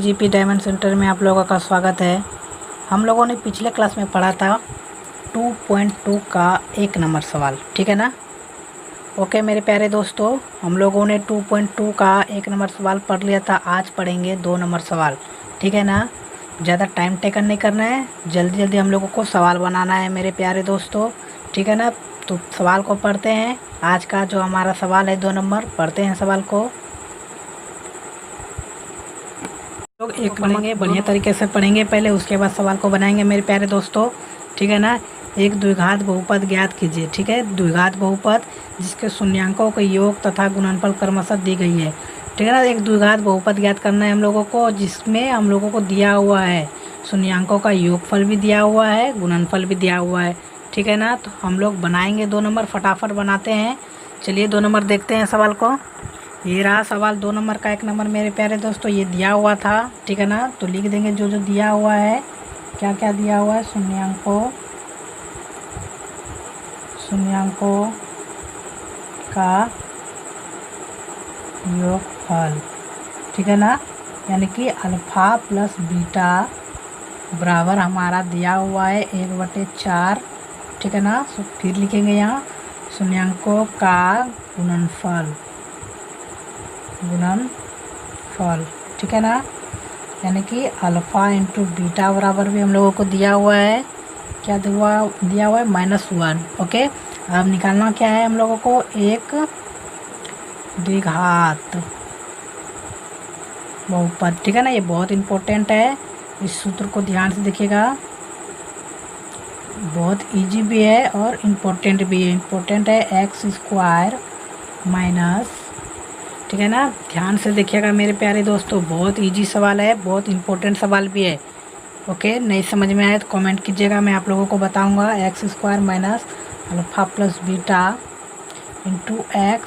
GP diamond centre में आप लोगों का स्वागत है। हम लोगों ने पिछले क्लास में पढ़ा था 2.2 का 1 नंबर सवाल, ठीक है ना। ओके मेरे प्यारे दोस्तों, हम लोगों ने 2.2 का 1 नंबर सवाल पढ़ लिया था। आज पढ़ेंगे 2 नंबर सवाल, ठीक है ना। ज़्यादा टाइम टेकन नहीं करना है, जल्दी जल्दी हम लोगों को सवाल बनाना है मेरे प्यारे दोस्तों, ठीक है ना। तो सवाल को पढ़ते हैं। आज का जो हमारा सवाल है 2 नंबर, पढ़ते हैं सवाल को। लोग एक पढ़ेंगे, बढ़िया तरीके से पढ़ेंगे पहले, उसके बाद सवाल को बनाएंगे मेरे प्यारे दोस्तों, ठीक है ना। एक द्विघात बहुपद ज्ञात कीजिए, ठीक है। द्विघात बहुपद जिसके शून्यांकों के योग तथा गुणनफल क्रमशः दी गई है, ठीक है ना। एक द्विघात बहुपद ज्ञात करना है हम लोगों को, जिसमें हम लोगों को दिया हुआ है शून्यांकों का योगफल भी दिया हुआ है, गुणनफल भी दिया हुआ है, ठीक है ना। तो हम लोग बनाएंगे 2 नंबर, फटाफट बनाते हैं। चलिए 2 नंबर देखते हैं सवाल को। ये रहा सवाल 2 नंबर का 1 नंबर मेरे प्यारे दोस्तों, ये दिया हुआ था, ठीक है ना। तो लिख देंगे जो जो दिया हुआ है, क्या क्या दिया हुआ है। शून्यांकों का योगफल, ठीक है ना, यानी कि अल्फ़ा प्लस बीटा बराबर हमारा दिया हुआ है 1/4, ठीक है ना। फिर लिखेंगे यहाँ शून्यांकों का गुणनफल, ठीक है ना, यानी कि अल्फ़ा इंटू बीटा बराबर भी हम लोगों को दिया हुआ है, क्या दिया हुआ है -1। ओके, अब निकालना क्या है हम लोगों को, एक द्विघात बहुपद, ठीक है ना। ये बहुत इम्पोर्टेंट है, इस सूत्र को ध्यान से देखिएगा, बहुत इजी भी है और इम्पोर्टेंट भी है। इम्पोर्टेंट है x² माइनस, ठीक है ना। ध्यान से देखिएगा मेरे प्यारे दोस्तों, बहुत इजी सवाल है, बहुत इम्पोर्टेंट सवाल भी है। ओके, नहीं समझ में आए तो कमेंट कीजिएगा, मैं आप लोगों को बताऊंगा। x² minus alpha plus beta into x,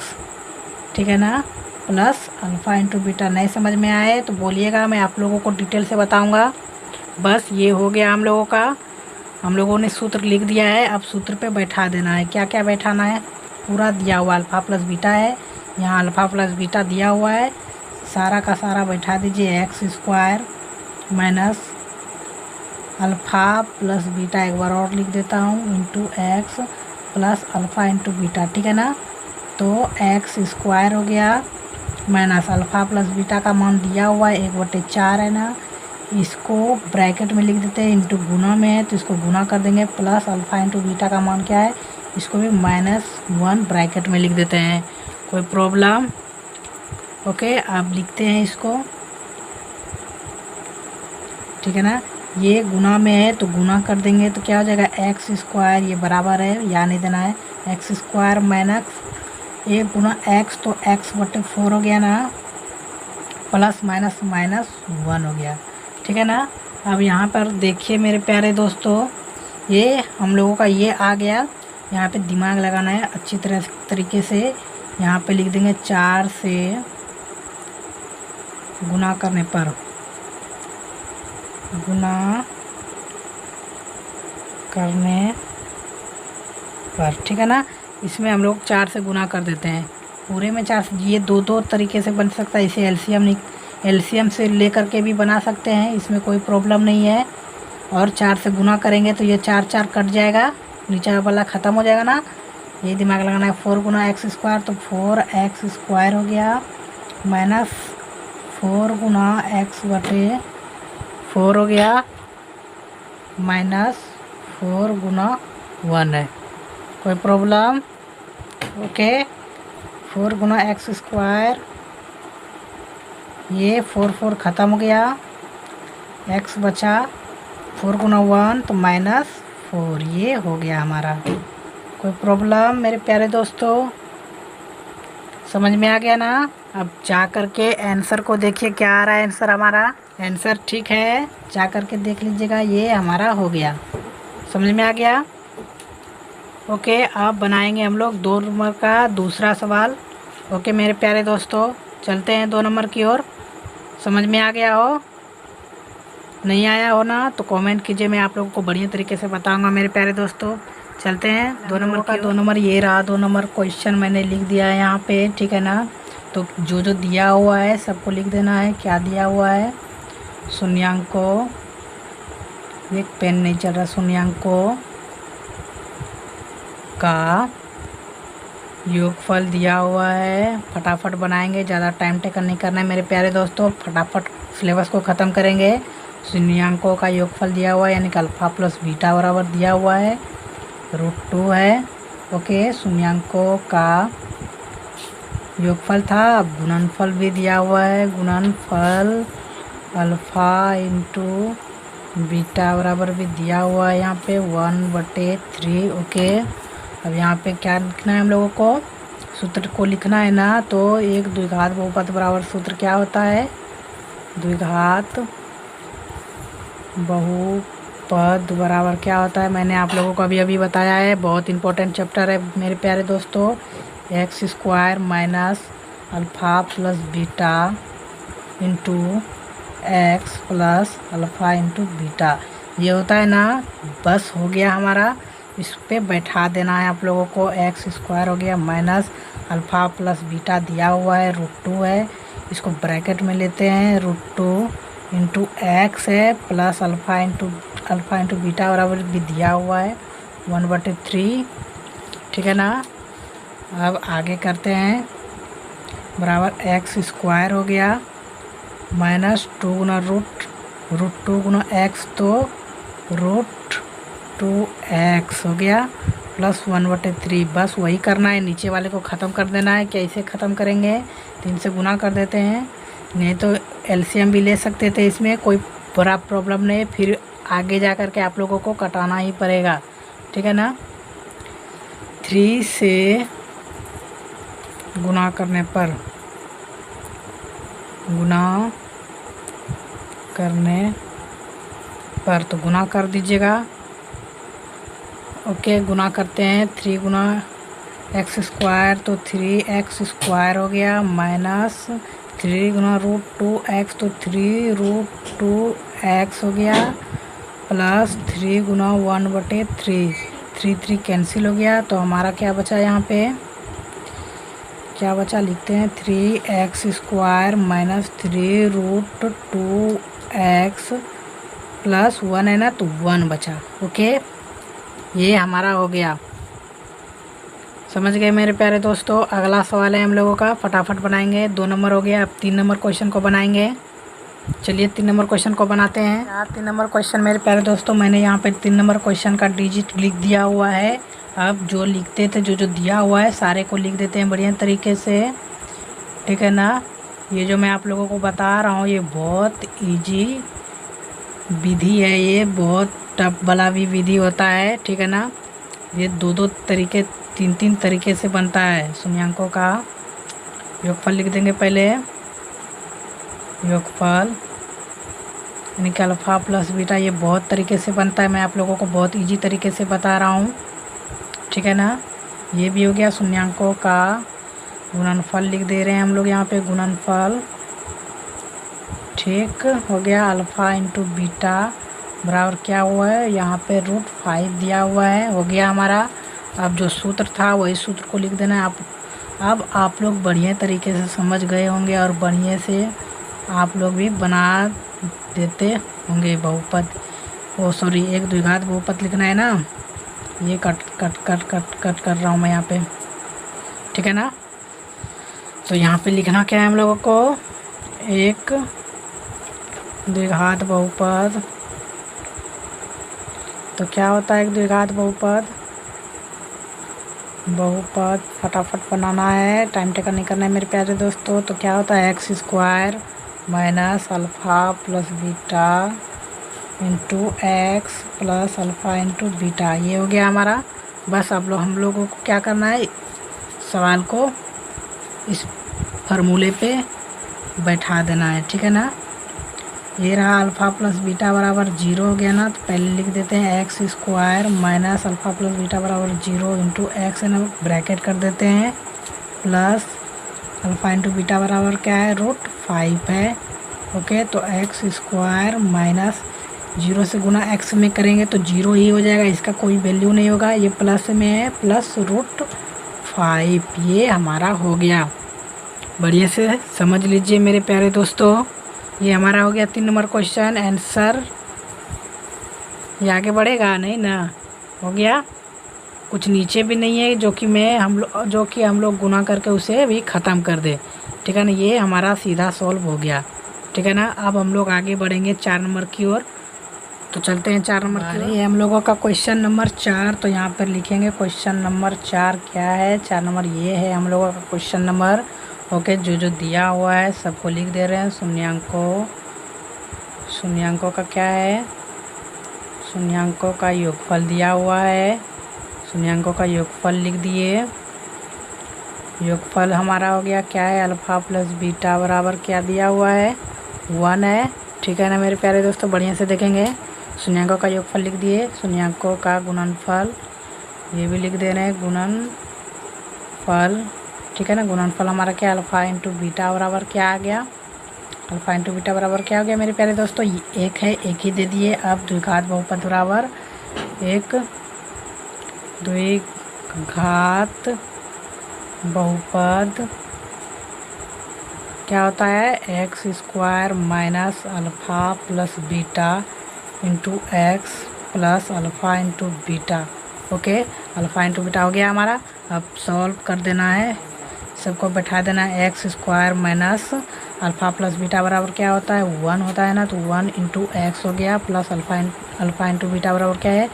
ठीक है ना, प्लस अल्फ़ा इंटू बीटा। नहीं समझ में आए तो बोलिएगा, मैं आप लोगों को डिटेल से बताऊंगा। बस ये हो गया हम लोगों का, हम लोगों ने सूत्र लिख दिया है। अब सूत्र पे बैठा देना है, क्या क्या बैठाना है, पूरा दिया हुआ अल्फ़ा प्लस बीटा है, यहाँ अल्फ़ा प्लस बीटा दिया हुआ है, सारा का सारा बैठा दीजिए। x² minus alpha plus beta, एक बार और लिख देता हूँ, into x plus alpha into beta, ठीक है ना। तो x² हो गया माइनस अल्फ़ा प्लस बीटा का मान दिया हुआ है 1/4 है ना, इसको ब्रैकेट में लिख देते हैं, इंटू गुना में है तो इसको गुना कर देंगे, प्लस अल्फ़ा इंटू बीटा का मान क्या है, इसको भी -1 ब्रैकेट में लिख देते हैं। कोई प्रॉब्लम? ओके, अब लिखते हैं इसको, ठीक है ना। ये गुना में है तो गुना कर देंगे तो क्या हो जाएगा, x², ये बराबर है, यहाँ नहीं देना है, x² माइनस 1 गुना x, तो x/4 हो गया ना, प्लस माइनस -1 हो गया, ठीक है ना। अब यहाँ पर देखिए मेरे प्यारे दोस्तों, ये हम लोगों का ये आ गया। यहाँ पे दिमाग लगाना है अच्छी तरीके से, यहाँ पे लिख देंगे 4 से गुना करने पर, ठीक है ना। इसमें हम लोग 4 से गुना कर देते हैं, पूरे में 4 से। ये दो तरीके से बन सकता है, इसे एलसीएम से लेकर के भी बना सकते हैं, इसमें कोई प्रॉब्लम नहीं है। और 4 से गुना करेंगे तो ये 4 कट जाएगा, नीचे वाला ख़त्म हो जाएगा ना, ये दिमाग लगाना है। 4 गुना x², तो 4x² हो गया, माइनस 4 गुना x/4 हो गया, -4 गुना 1 है। कोई प्रॉब्लम? ओके, 4 गुना x², ये 4 ख़त्म हो गया, x बचा, 4 गुना 1 तो -4, ये हो गया हमारा। कोई प्रॉब्लम मेरे प्यारे दोस्तों? समझ में आ गया ना। अब जा कर के आंसर को देखिए, क्या आ रहा है आंसर हमारा। आंसर ठीक है, जा कर के देख लीजिएगा, ये हमारा हो गया। समझ में आ गया? ओके, अब बनाएंगे हम लोग 2 नंबर का दूसरा सवाल। ओके मेरे प्यारे दोस्तों, चलते हैं 2 नंबर की ओर। समझ में आ गया हो, नहीं आया हो ना तो कमेंट कीजिए, मैं आप लोगों को बढ़िया तरीके से बताऊंगा मेरे प्यारे दोस्तों। चलते हैं 2 नंबर का। 2 नंबर ये रहा, 2 नंबर क्वेश्चन मैंने लिख दिया है यहाँ पे, ठीक है ना। तो जो जो दिया हुआ है सबको लिख देना है, क्या दिया हुआ है। शून्यांकों, एक पेन नहीं चल रहा, शून्यांकों का योगफल दिया हुआ है। फटाफट बनाएंगे, ज़्यादा टाइम टेकन नहीं करना है मेरे प्यारे दोस्तों, फटाफट सिलेबस को ख़त्म करेंगे। शून्यांकों का योगफल दिया हुआ है, यानी कि अल्फ़ा प्लस बीटा बराबर दिया हुआ है √2 है। ओके, शून्यांकों का योगफल था, अब गुणनफल भी दिया हुआ है। गुणनफल अल्फ़ा इंटू बीटा बराबर भी दिया हुआ है यहाँ पे 1/3। ओके, अब यहाँ पे क्या लिखना है हम लोगों को, सूत्र को लिखना है ना। तो एक द्विघात बहुपद बराबर सूत्र क्या होता है, द्विघात बहुपद बराबर क्या होता है, मैंने आप लोगों को अभी अभी बताया है। बहुत इंपॉर्टेंट चैप्टर है मेरे प्यारे दोस्तों। x² minus alpha plus beta into x plus alpha into beta, ये होता है ना। बस हो गया हमारा, इस पे बैठा देना है आप लोगों को। x² हो गया माइनस अल्फ़ा प्लस बीटा दिया हुआ है √2 है, इसको ब्रैकेट में लेते हैं। √2 इंटू एक्स है प्लस अल्फ़ा इंटू बीटा बराबर भी दिया हुआ है 1/3। ठीक है ना। अब आगे करते हैं, बराबर x² हो गया माइनस 2 गुना √2 गुना x, तो √2x हो गया प्लस 1/3। बस वही करना है, नीचे वाले को ख़त्म कर देना है। कैसे ख़त्म करेंगे, 3 से गुना कर देते हैं, नहीं तो एलसीएम भी ले सकते थे, इसमें कोई बड़ा प्रॉब्लम नहीं। फिर आगे जा कर के आप लोगों को कटाना ही पड़ेगा। ठीक है ना। 3 से गुना करने पर तो गुना कर दीजिएगा। ओके, गुना करते हैं। 3 गुना x² तो 3x² हो गया माइनस 3 गुना √2x तो 3√2x हो गया प्लस 3 गुना 1/3, 3 कैंसिल हो गया। तो हमारा क्या बचा, यहाँ पे क्या बचा लिखते हैं, 3x² माइनस 3√2x प्लस 1 है ना, तो 1 बचा। ओके, ये हमारा हो गया। समझ गए मेरे प्यारे दोस्तों। अगला सवाल है हम लोगों का, फटाफट बनाएंगे। 2 नंबर हो गया, अब 3 नंबर क्वेश्चन को बनाएंगे। चलिए 3 नंबर क्वेश्चन को बनाते हैं। 3 नंबर क्वेश्चन मेरे प्यारे दोस्तों, मैंने यहाँ पे 3 नंबर क्वेश्चन का डिजिट लिख दिया हुआ है। अब जो लिखते थे, जो दिया हुआ है सारे को लिख देते हैं बढ़िया तरीके से। ठीक है ना। ये जो मैं आप लोगों को बता रहा हूँ, ये बहुत ईजी विधि है, ये बहुत टफ वाला भी विधि होता है। ठीक है ना। ये 2 तरीके 3 तरीके से बनता है। शून्यांकों का योगफल लिख देंगे पहले, योगफल यानी कि अल्फ़ा प्लस बीटा, ये बहुत तरीके से बनता है। मैं आप लोगों को बहुत इजी तरीके से बता रहा हूँ। ठीक है ना। ये भी हो गया। शून्यांकों का गुणनफल लिख दे रहे हैं हम लोग यहाँ पे, गुणनफल। ठीक हो गया। अल्फ़ा इंटू बीटा बराबर क्या हुआ है, यहाँ पे √5 दिया हुआ है, हो गया हमारा। अब जो सूत्र था वही सूत्र को लिख देना है। अब आप लोग बढ़िया तरीके से समझ गए होंगे और बढ़िया से आप लोग भी बना देते होंगे बहुपद। सॉरी, एक द्विघात बहुपद लिखना है ना, ये कट कर रहा हूँ मैं यहाँ पे। ठीक है ना। तो यहाँ पे लिखना क्या है हम लोगों को, एक द्विघात बहुपद। तो क्या होता है एक द्विघात बहुपद, फटाफट बनाना है, टाइम टेकन नहीं करना है मेरे प्यारे दोस्तों। तो क्या होता है, x² minus alpha plus beta into x plus alpha into beta, ये हो गया हमारा। बस अब हम लोगों को क्या करना है, सवाल को इस फार्मूले पे बैठा देना है। ठीक है ना। ये रहा अल्फ़ा प्लस बीटा बराबर 0 हो गया ना, तो पहले लिख देते हैं x² minus alpha plus beta बराबर 0 इंटू एक्स है ना, ब्रैकेट कर देते हैं, प्लस अल्फ़ा इंटू बीटा बराबर क्या है, √5 है। ओके, तो x² माइनस 0 से गुना x में करेंगे तो 0 ही हो जाएगा, इसका कोई वैल्यू नहीं होगा। ये प्लस में है, प्लस √5, ये हमारा हो गया। बढ़िया से समझ लीजिए मेरे प्यारे दोस्तों। ये हमारा हो गया 3 नंबर क्वेश्चन आंसर। ये आगे बढ़ेगा नहीं ना, हो गया। कुछ नीचे भी नहीं है जो कि हम लोग गुना करके उसे भी ख़त्म कर दे, ठीक है ना। ये हमारा सीधा सॉल्व हो गया, ठीक है ना। अब हम लोग आगे बढ़ेंगे 4 नंबर की ओर। तो चलते हैं 4 नंबर की ओर। ये हम लोगों का क्वेश्चन नंबर 4। तो यहाँ पर लिखेंगे क्वेश्चन नंबर 4 क्या है। 4 नंबर ये है हम लोगों का क्वेश्चन नंबर। ओके, जो दिया हुआ है सबको लिख दे रहे हैं। शून्यांकों का क्या है, शून्यांकों का योगफल दिया हुआ है। शून्यांकों का योगफल लिख दिए। योगफल हमारा हो गया क्या है, अल्फ़ा प्लस बीटा बराबर क्या दिया हुआ है, 1 है, ठीक है ना मेरे प्यारे दोस्तों। बढ़िया से देखेंगे, शून्यांकों का योगफल लिख दिए, शून्यांकों का गुणनफल ये भी लिख दे रहे हैं, गुणनफल, ठीक है ना। गुणनफल हमारा क्या, अल्फ़ा इंटू बीटा बराबर क्या आ गया, अल्फ़ा इंटू बीटा बराबर क्या हो गया मेरे प्यारे दोस्तों, एक है, एक ही दे दिए। अब द्विघात बहुपद बराबर एक द्विघात बहुपद क्या होता है, x square minus alpha plus beta into x plus alpha into beta. Okay, alpha into beta हो गया हमारा। अब सॉल्व कर देना है, सबको बैठा देना है। X square minus alpha plus beta बराबर क्या होता है, 1 होता है ना। तो 1 इंटू एक्स हो गया प्लस अल्फ़ा इंटू बीटा बराबर क्या है,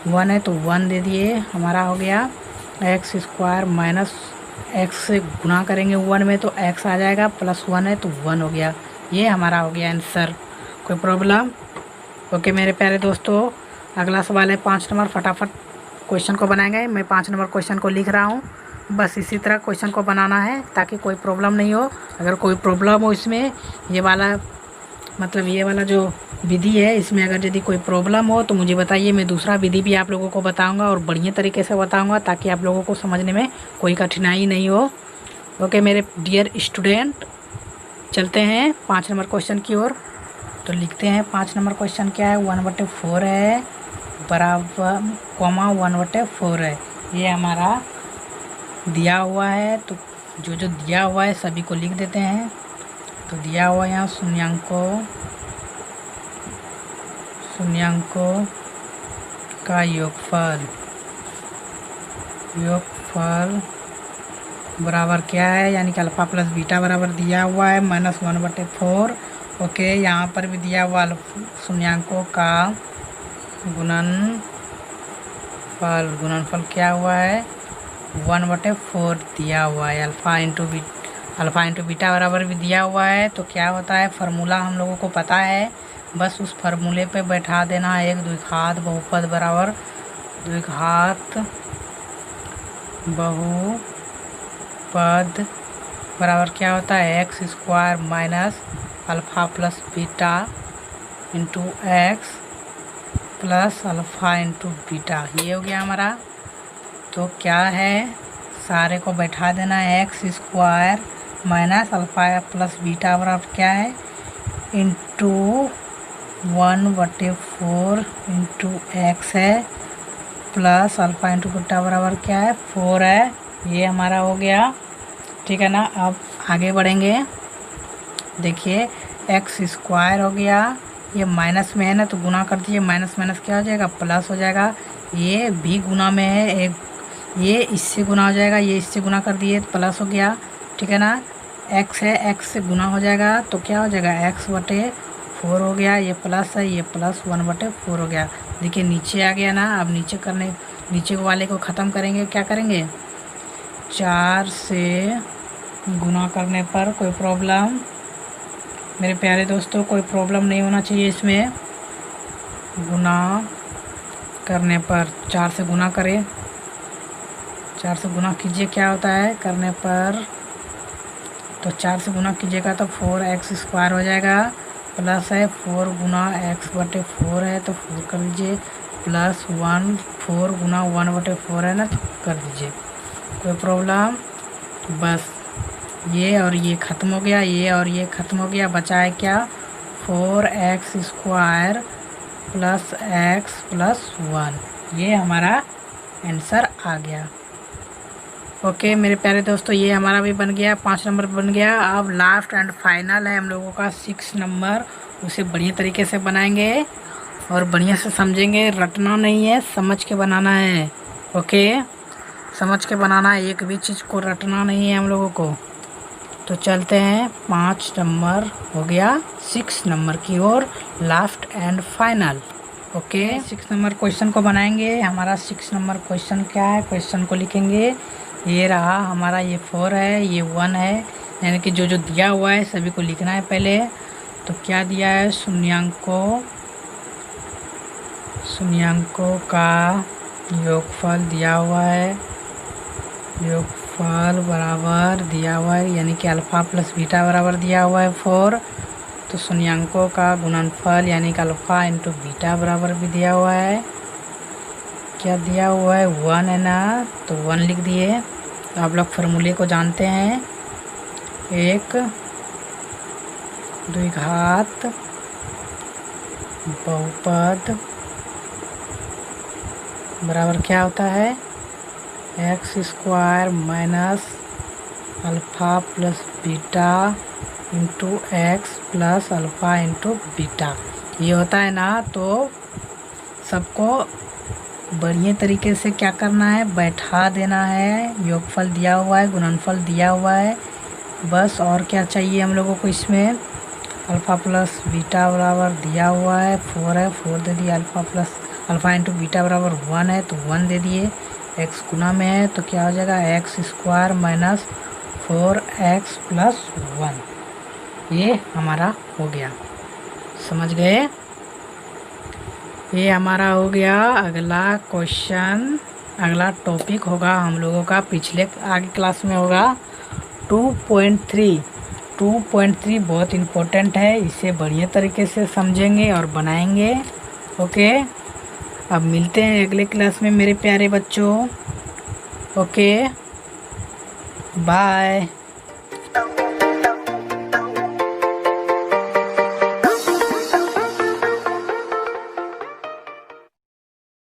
1 है, तो 1 दे दिए। हमारा हो गया एक्स स्क्वायर माइनस एक्स से गुना करेंगे 1 में तो एक्स आ जाएगा, प्लस 1 है तो 1 हो गया। ये हमारा हो गया आंसर। कोई प्रॉब्लम? ओके मेरे प्यारे दोस्तों, अगला सवाल है 5 नंबर। फटाफट क्वेश्चन को बनाएंगे। मैं 5 नंबर क्वेश्चन को लिख रहा हूँ, बस इसी तरह क्वेश्चन को बनाना है ताकि कोई प्रॉब्लम नहीं हो। अगर कोई प्रॉब्लम हो इसमें, ये वाला जो विधि है इसमें अगर यदि कोई प्रॉब्लम हो तो मुझे बताइए, मैं दूसरा विधि भी आप लोगों को बताऊंगा और बढ़िया तरीके से बताऊंगा ताकि आप लोगों को समझने में कोई कठिनाई नहीं हो। ओके मेरे डियर स्टूडेंट, चलते हैं 5 नंबर क्वेश्चन की ओर। तो लिखते हैं 5 नंबर क्वेश्चन क्या है, 1/4 है बराबर कॉमा 1/4 है। ये हमारा दिया हुआ है, तो जो दिया हुआ है सभी को लिख देते हैं। तो दिया हुआ यहाँ शून्यांकों का योगफल बराबर क्या है, यानी कि अल्फ़ा प्लस बीटा बराबर दिया हुआ है -1/4। ओके, यहाँ पर भी दिया हुआ शून्यांकों का गुणनफल क्या हुआ है, 1/4 दिया हुआ है। अल्फ़ा इंटू बीटा बराबर भी दिया हुआ है। तो क्या होता है, फार्मूला हम लोगों को पता है, बस उस फार्मूले पे बैठा देना है। एक द्विघात बहुपद बराबर द्विघात बहुपद बराबर क्या होता है, x square minus alpha plus beta into x plus alpha into beta. ये हो गया हमारा। तो क्या है, सारे को बैठा देना है, x square minus alpha plus beta बराबर क्या है, इंटू 1/4 इंटू एक्स है प्लस अल्फ़ा इंटू बीटा बराबर क्या है, 4 है। ये हमारा हो गया, ठीक है ना। अब आगे बढ़ेंगे, देखिए एक्स स्क्वायर हो गया, ये माइनस में है ना तो गुना कर दीजिए, माइनस माइनस क्या हो जाएगा, प्लस हो जाएगा। ये भी गुना में है, एक ये इससे गुना हो जाएगा, ये इससे गुना कर दिए प्लस हो गया, ठीक है ना। एक्स है, एक्स से गुना हो जाएगा तो क्या हो जाएगा, x/4 हो गया। ये प्लस है, ये प्लस 1/4 हो गया। देखिए नीचे आ गया ना। अब नीचे वाले को ख़त्म करेंगे, क्या करेंगे, 4 से गुना करने पर। कोई प्रॉब्लम मेरे प्यारे दोस्तों, कोई प्रॉब्लम नहीं होना चाहिए इसमें। गुना करने पर 4 से गुना करें, 4 से गुना कीजिए, क्या होता है करने पर, तो 4 से गुना कीजिएगा तो 4x² हो जाएगा, प्लस है 4 गुना x/4 है तो 4 कर दीजिए, प्लस 4 गुना 1/4 है ना तो कर दीजिए। कोई प्रॉब्लम? बस ये और ये ख़त्म हो गया, ये और ये ख़त्म हो गया। बचा है क्या, 4x² प्लस x प्लस 1। ये हमारा आंसर आ गया। ओके मेरे प्यारे दोस्तों, ये हमारा भी बन गया, 5 नंबर बन गया। अब लास्ट एंड फाइनल है हम लोगों का 6 नंबर। उसे बढ़िया तरीके से बनाएंगे और बढ़िया से समझेंगे। रटना नहीं है, समझ के बनाना है। ओके, समझ के बनाना है, एक भी चीज़ को रटना नहीं है हम लोगों को। तो चलते हैं, 5 नंबर हो गया 6 नंबर की ओर, last and final. Okay, 6 number question को बनाएंगे। हमारा 6 नंबर क्वेश्चन क्या है, क्वेश्चन को लिखेंगे। ये रहा हमारा, ये 4 है, ये 1 है, यानी कि जो जो दिया हुआ है सभी को लिखना है पहले। तो क्या दिया है, शून्यांकों का योगफल दिया हुआ है। योगफल बराबर दिया हुआ है, यानी कि अल्फ़ा प्लस बीटा बराबर दिया हुआ है 4। तो शून्यांकों का गुणनफल यानी कि अल्फ़ा इंटू बीटा बराबर भी दिया हुआ है। क्या दिया हुआ है, 1 है ना, तो 1 लिख दिए। तो आप लोग फार्मूले को जानते हैं, 1 द्विघात बहुपद बराबर क्या होता है, x² minus alpha plus beta into x plus alpha into beta, ये होता है ना। तो सबको बढ़िया तरीके से क्या करना है, बैठा देना है। योगफल दिया हुआ है, गुणनफल दिया हुआ है, बस। और क्या चाहिए हम लोगों को इसमें, अल्फ़ा प्लस बीटा बराबर दिया हुआ है 4 है, 4 दे दिए। अल्फ़ा इंटू बीटा बराबर 1 है, तो 1 दे दिए। x गुना में है तो क्या हो जाएगा, x² माइनस 4x प्लस 1। ये हमारा हो गया, समझ गए। ये हमारा हो गया। अगला क्वेश्चन, अगला टॉपिक होगा हम लोगों का, पिछले आगे क्लास में होगा 2.3। 2.3 बहुत इम्पोर्टेंट है, इसे बढ़िया तरीके से समझेंगे और बनाएंगे। ओके, अब मिलते हैं अगले क्लास में मेरे प्यारे बच्चों। Okay, bye.